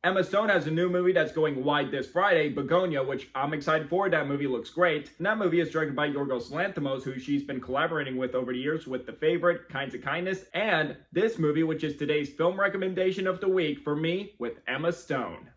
Emma Stone has a new movie that's going wide this Friday, Begonia, which I'm excited for. That movie looks great. And that movie is directed by Yorgos Lanthimos, who she's been collaborating with over the years with The Favorite, Kinds of Kindness, and this movie, which is today's film recommendation of the week for me, with Emma Stone.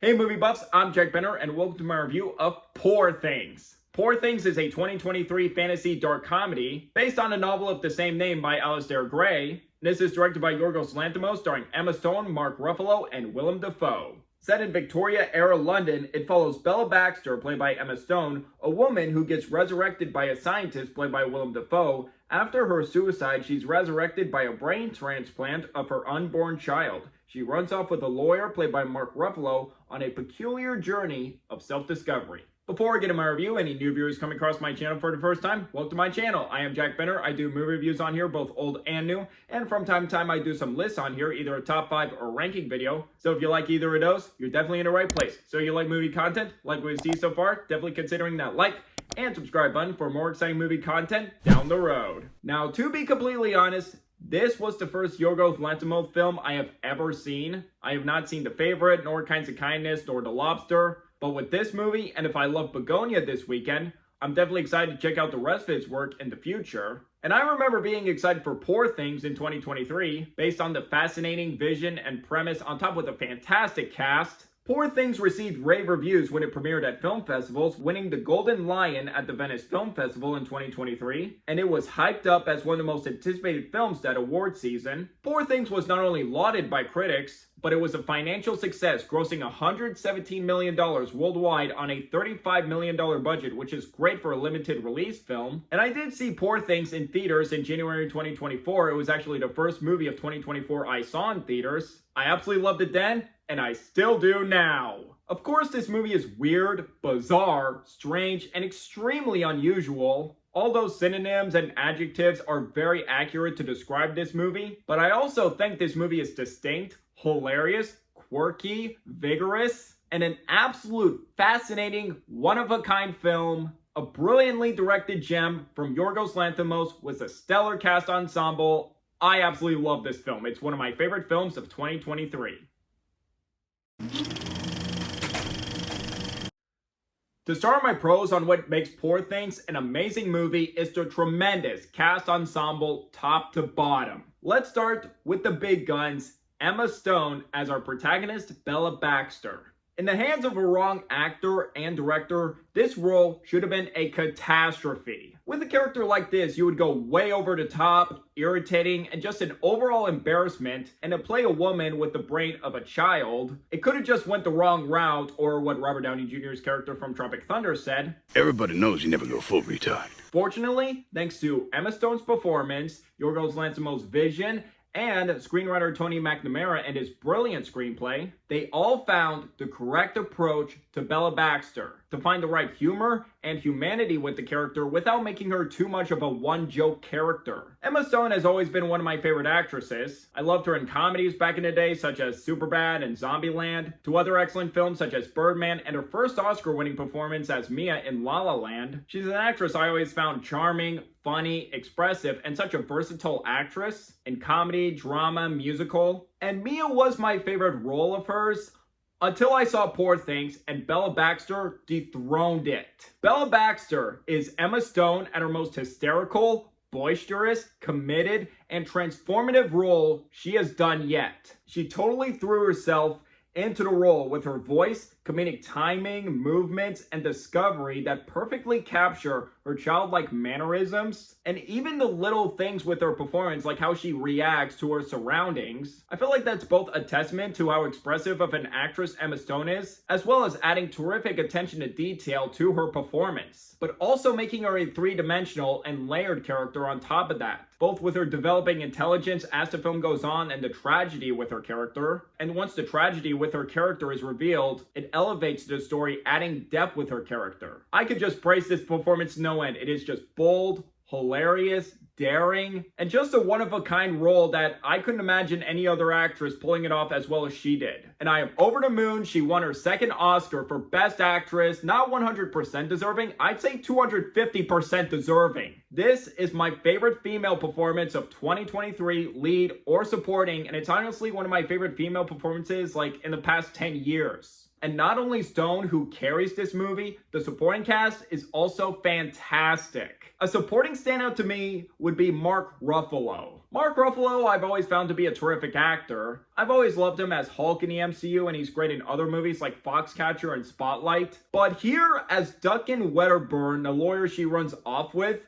Hey movie buffs, I'm Jack Benner and welcome to my review of Poor Things. Poor Things is a 2023 fantasy dark comedy based on a novel of the same name by Alasdair Gray. This is directed by Yorgos Lanthimos, starring Emma Stone, Mark Ruffalo, and Willem Dafoe. Set in Victoria-era London, it follows Bella Baxter, played by Emma Stone, a woman who gets resurrected by a scientist, played by Willem Dafoe. After her suicide, she's resurrected by a brain transplant of her unborn child. She runs off with a lawyer, played by Mark Ruffalo, on a peculiar journey of self-discovery. Before I get into my review, any new viewers coming across my channel for the first time, welcome to my channel. I am Jack Benner. I do movie reviews on here, both old and new, and from time to time I do some lists on here, either a top 5 or ranking video. So if you like either of those, you're definitely in the right place. So you like movie content, like what you see so far, definitely considering that like and subscribe button for more exciting movie content down the road. Now, to be completely honest, this was the first Yorgos Lanthimos film I have ever seen. I have not seen The Favorite, nor Kinds of Kindness, nor The Lobster. But with this movie, and if I love Begonia this weekend, I'm definitely excited to check out the rest of his work in the future. And I remember being excited for Poor Things in 2023, based on the fascinating vision and premise on top with a fantastic cast. Poor Things received rave reviews when it premiered at film festivals, winning the Golden Lion at the Venice Film Festival in 2023, and it was hyped up as one of the most anticipated films that award season. Poor Things was not only lauded by critics, but it was a financial success, grossing $117 million worldwide on a $35 million budget, which is great for a limited release film. And I did see Poor Things in theaters in January 2024. It was actually the first movie of 2024 I saw in theaters. I absolutely loved it then, and I still do now. Of course, this movie is weird, bizarre, strange, and extremely unusual. All those synonyms and adjectives are very accurate to describe this movie, but I also think this movie is distinct, hilarious, quirky, vigorous, and an absolute fascinating, one-of-a-kind film. A brilliantly directed gem from Yorgos Lanthimos with a stellar cast ensemble. I absolutely love this film. It's one of my favorite films of 2023. To start my pros on what makes Poor Things an amazing movie is the tremendous cast ensemble top to bottom. Let's start with the big guns, Emma Stone as our protagonist, Bella Baxter. In the hands of a wrong actor and director, this role should have been a catastrophe. With a character like this, you would go way over the top, irritating, and just an overall embarrassment, and to play a woman with the brain of a child, it could have just went the wrong route, or what Robert Downey Jr.'s character from Tropic Thunder said. Everybody knows you never go full retard. Fortunately, thanks to Emma Stone's performance, Yorgos Lanthimos' vision, and screenwriter Tony McNamara and his brilliant screenplay, they all found the correct approach to Bella Baxter to find the right humor and humanity with the character without making her too much of a one-joke character. Emma Stone has always been one of my favorite actresses. I loved her in comedies back in the day such as Superbad and Zombieland, to other excellent films such as Birdman, and her first Oscar-winning performance as Mia in La La Land. She's an actress I always found charming, funny, expressive, and such a versatile actress in comedy, drama, musical. And Mia was my favorite role of hers until I saw Poor Things and Bella Baxter dethroned it. Bella Baxter is Emma Stone at her most hysterical, boisterous, committed, and transformative role she has done yet. She totally threw herself into the role with her voice, comedic timing, movements, and discovery that perfectly capture her childlike mannerisms, and even the little things with her performance, like how she reacts to her surroundings. I feel like that's both a testament to how expressive of an actress Emma Stone is, as well as adding terrific attention to detail to her performance, but also making her a three-dimensional and layered character on top of that, both with her developing intelligence as the film goes on and the tragedy with her character. And once the tragedy with her character is revealed, it elevates the story, adding depth with her character. I could just praise this performance to no end. It is just bold, hilarious, daring, and just a one-of-a-kind role that I couldn't imagine any other actress pulling it off as well as she did. And I am over the moon. She won her second Oscar for Best Actress. Not 100% deserving, I'd say 250% deserving. This is my favorite female performance of 2023, lead or supporting, and it's honestly one of my favorite female performances like in the past 10 years. And not only Stone, who carries this movie, the supporting cast is also fantastic. A supporting standout to me would be Mark Ruffalo. Mark Ruffalo I've always found to be a terrific actor. I've always loved him as Hulk in the MCU, and he's great in other movies like Foxcatcher and Spotlight. But here as Duncan Wedderburn, the lawyer she runs off with,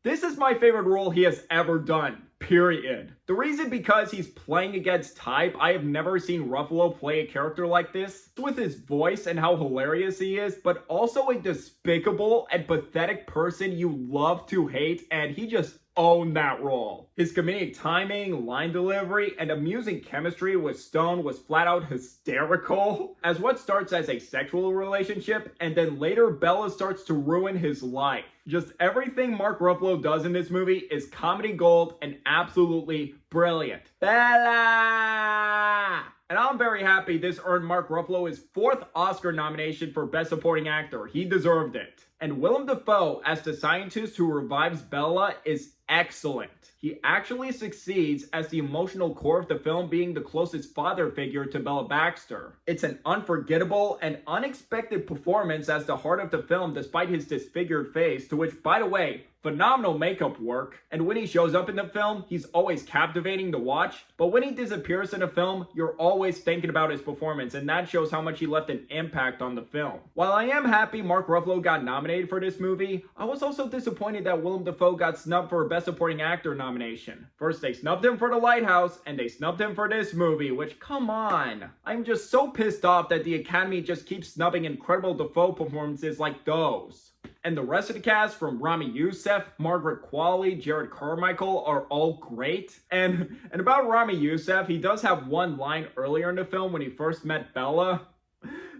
this is my favorite role he has ever done, period. The reason because he's playing against type. I have never seen Ruffalo play a character like this. With his voice and how hilarious he is, but also a despicable and pathetic person you love to hate, and he just owned that role. His comedic timing, line delivery, and amusing chemistry with Stone was flat out hysterical. As what starts as a sexual relationship, and then later Bella starts to ruin his life. Just everything Mark Ruffalo does in this movie is comedy gold and absolutely brilliant. Bella! And I'm very happy this earned Mark Ruffalo his 4th Oscar nomination for Best Supporting Actor. He deserved it. And Willem Dafoe as the scientist who revives Bella is excellent. He actually succeeds as the emotional core of the film, being the closest father figure to Bella Baxter. It's an unforgettable and unexpected performance as the heart of the film despite his disfigured face, to which, by the way, phenomenal makeup work. And when he shows up in the film, he's always captivating to watch. But when he disappears in a film, you're always thinking about his performance, and that shows how much he left an impact on the film. While I am happy Mark Ruffalo got nominated for this movie, I was also disappointed that Willem Dafoe got snubbed for a Best Supporting Actor nomination. First they snubbed him for The Lighthouse, and they snubbed him for this movie, which, come on. I'm just so pissed off that the Academy just keeps snubbing incredible Dafoe performances like those. And the rest of the cast, from Rami Youssef, Margaret Qualley, Jared Carmichael, are all great. And about Rami Youssef, he does have one line earlier in the film when he first met Bella.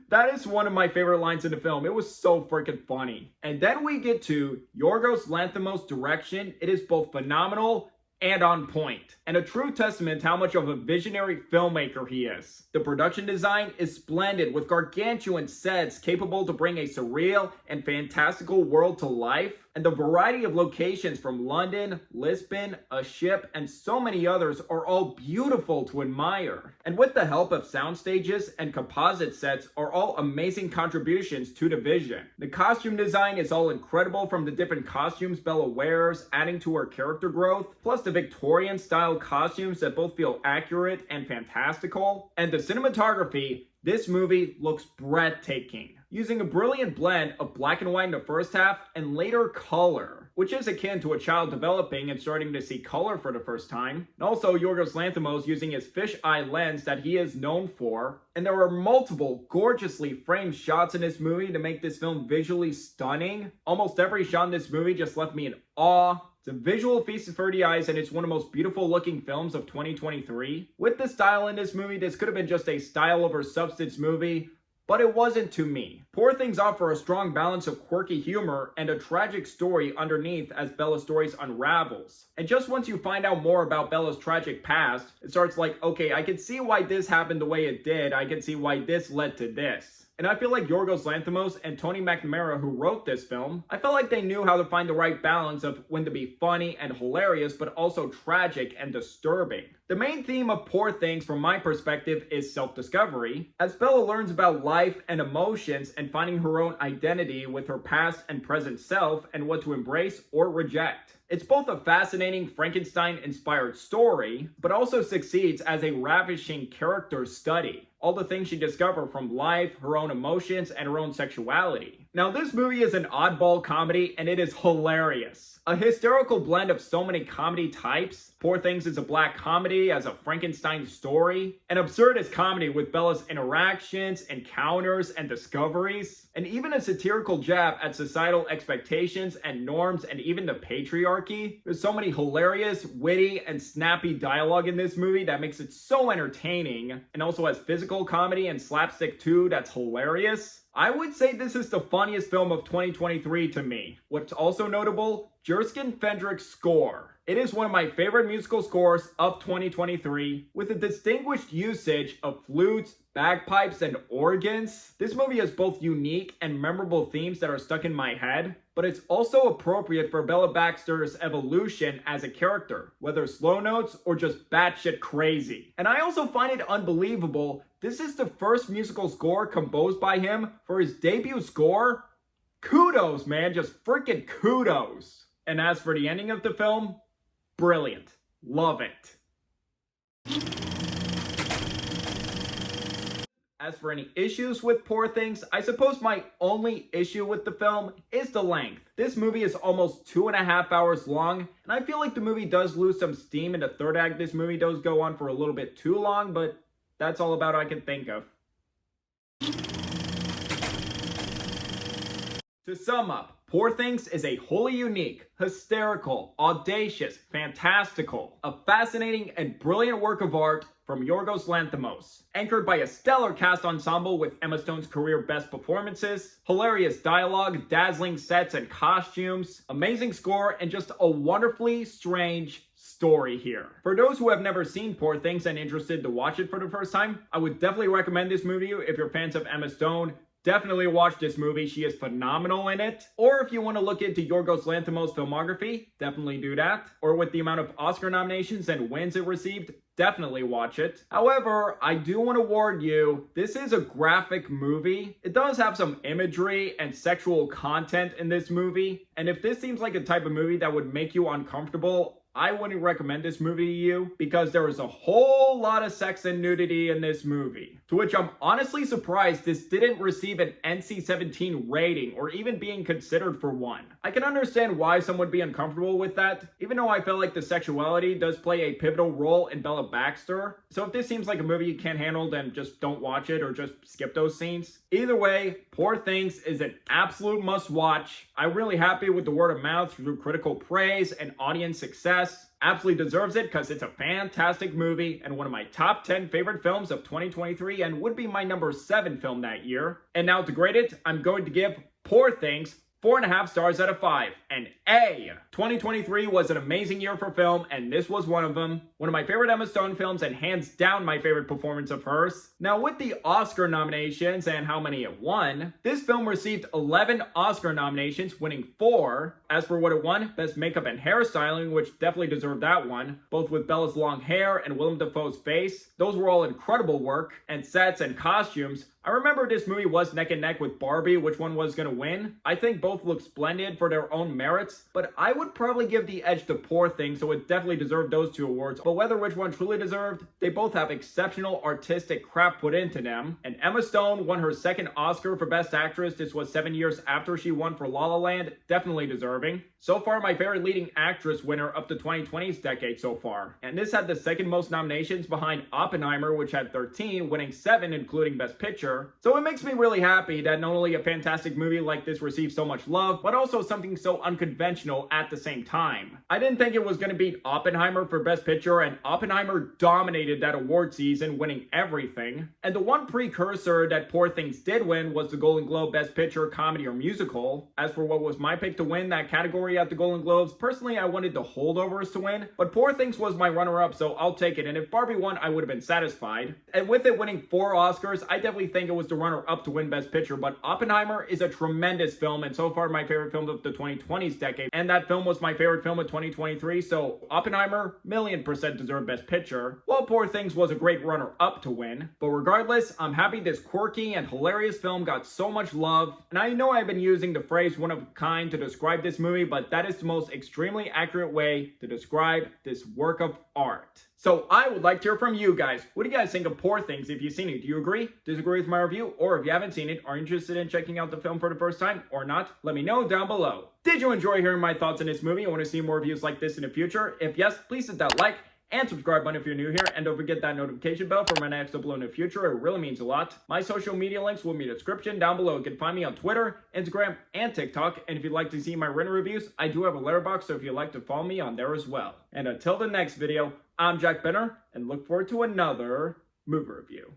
That is one of my favorite lines in the film. It was so freaking funny. And then we get to Yorgos Lanthimos' direction. It is both phenomenal and on point, and a true testament to how much of a visionary filmmaker he is. The production design is splendid, with gargantuan sets capable to bring a surreal and fantastical world to life, and the variety of locations from London, Lisbon, a ship, and so many others are all beautiful to admire. And with the help of sound stages and composite sets are all amazing contributions to the vision. The costume design is all incredible, from the different costumes Bella wears, adding to her character growth, plus the Victorian style costumes that both feel accurate and fantastical. And the cinematography, this movie looks breathtaking, using a brilliant blend of black and white in the first half and later color, which is akin to a child developing and starting to see color for the first time. And also Yorgos Lanthimos using his fisheye lens that he is known for. And there are multiple gorgeously framed shots in this movie to make this film visually stunning. Almost every shot in this movie just left me in awe. It's a visual feast for the eyes, and it's one of the most beautiful looking films of 2023. With the style in this movie, this could have been just a style over substance movie, but it wasn't to me. Poor Things offer a strong balance of quirky humor and a tragic story underneath as Bella's story unravels. And just once you find out more about Bella's tragic past, it starts like, okay, I can see why this happened the way it did. I can see why this led to this. And I feel like Yorgos Lanthimos and Tony McNamara, who wrote this film, I felt like they knew how to find the right balance of when to be funny and hilarious, but also tragic and disturbing. The main theme of Poor Things, from my perspective, is self-discovery, as Bella learns about life and emotions and finding her own identity with her past and present self and what to embrace or reject. It's both a fascinating Frankenstein-inspired story, but also succeeds as a ravishing character study. All the things she discovered from life, her own emotions, and her own sexuality. Now, this movie is an oddball comedy, and it is hilarious. A hysterical blend of so many comedy types. Poor Things is a black comedy as a Frankenstein story. An absurdist comedy with Bella's interactions, encounters, and discoveries. And even a satirical jab at societal expectations and norms, and even the patriarchy. There's so many hilarious, witty, and snappy dialogue in this movie that makes it so entertaining, and also has physical comedy and slapstick too that's hilarious. I would say this is the funniest film of 2023 to me. What's also notable, Jerskin Fendrick's score. It is one of my favorite musical scores of 2023, with a distinguished usage of flutes, bagpipes, and organs. This movie has both unique and memorable themes that are stuck in my head, but it's also appropriate for Bella Baxter's evolution as a character, whether slow notes or just batshit crazy. And I also find it unbelievable, this is the first musical score composed by him for his debut score. Kudos, man, just freaking kudos. And as for the ending of the film, brilliant. Love it. As for any issues with Poor Things, I suppose my only issue with the film is the length. This movie is almost 2.5 hours long, and I feel like the movie does lose some steam in the third act. This movie does go on for a little bit too long, but that's all about I can think of. To sum up, Poor Things is a wholly unique, hysterical, audacious, fantastical, a fascinating and brilliant work of art from Yorgos Lanthimos, anchored by a stellar cast ensemble with Emma Stone's career best performances, hilarious dialogue, dazzling sets and costumes, amazing score, and just a wonderfully strange story here. For those who have never seen Poor Things and interested to watch it for the first time, I would definitely recommend this movie if you're fans of Emma Stone. Definitely watch this movie, she is phenomenal in it. Or if you want to look into Yorgos Lanthimos' filmography, definitely do that. Or with the amount of Oscar nominations and wins it received, definitely watch it. However, I do want to warn you, this is a graphic movie. It does have some imagery and sexual content in this movie. And if this seems like a type of movie that would make you uncomfortable, I wouldn't recommend this movie to you because there is a whole lot of sex and nudity in this movie. To which I'm honestly surprised this didn't receive an NC-17 rating or even being considered for one. I can understand why some would be uncomfortable with that, even though I feel like the sexuality does play a pivotal role in Bella Baxter. So if this seems like a movie you can't handle, then just don't watch it or just skip those scenes. Either way, Poor Things is an absolute must-watch. I'm really happy with the word of mouth through critical praise and audience success. Absolutely deserves it because it's a fantastic movie and one of my top 10 favorite films of 2023 and would be my number 7 film that year. And now to grade it, I'm going to give Poor Things 4.5 stars out of 5. An A. 2023 was an amazing year for film, and this was one of them. One of my favorite Emma Stone films, and hands down my favorite performance of hers. Now, with the Oscar nominations and how many it won, this film received 11 Oscar nominations, winning 4. As for what it won, Best Makeup and Hairstyling, which definitely deserved that one, both with Bella's long hair and Willem Dafoe's face. Those were all incredible work, and sets and costumes. I remember this movie was neck and neck with Barbie, which one was going to win. I think both look splendid for their own merits, but I would probably give the edge to Poor Things, so it definitely deserved those 2 awards. But whether which one truly deserved, they both have exceptional artistic craft put into them. And Emma Stone won her 2nd Oscar for Best Actress. This was 7 years after she won for La La Land. Definitely deserving. So far, my favorite leading actress winner of the 2020s decade so far. And this had the 2nd most nominations behind Oppenheimer, which had 13, winning 7, including Best Picture. So it makes me really happy that not only a fantastic movie like this received so much love, but also something so unconventional at the same time. I didn't think it was going to beat Oppenheimer for Best Picture, and Oppenheimer dominated that award season, winning everything. And the one precursor that Poor Things did win was the Golden Globe Best Picture, Comedy or Musical. As for what was my pick to win that category at the Golden Globes, personally I wanted the Holdovers to win, but Poor Things was my runner-up, so I'll take it. And if Barbie won, I would have been satisfied. And with it winning 4 Oscars, I definitely think it was the runner-up to win Best Picture, but Oppenheimer is a tremendous film and so far my favorite film of the 2020s decade, and that film was my favorite film of 2023, so Oppenheimer, 1,000,000% deserved Best Picture, while Poor Things was a great runner-up to win. But regardless, I'm happy this quirky and hilarious film got so much love, and I know I've been using the phrase one of a kind to describe this movie, but that is the most extremely accurate way to describe this work of art. So I would like to hear from you guys. What do you guys think of Poor Things if you've seen it? Do you agree, disagree with my review? Or if you haven't seen it, are interested in checking out the film for the first time or not? Let me know down below. Did you enjoy hearing my thoughts on this movie and want to see more reviews like this in the future? If yes, please hit that like and subscribe button if you're new here, and don't forget that notification bell for my next upload in the future. It really means a lot. My social media links will be in the description down below. You can find me on Twitter, Instagram, and TikTok, and if you'd like to see my written reviews, I do have a letterbox, so if you'd like to follow me on there as well. And until the next video, I'm Jack Benner, and look forward to another movie review.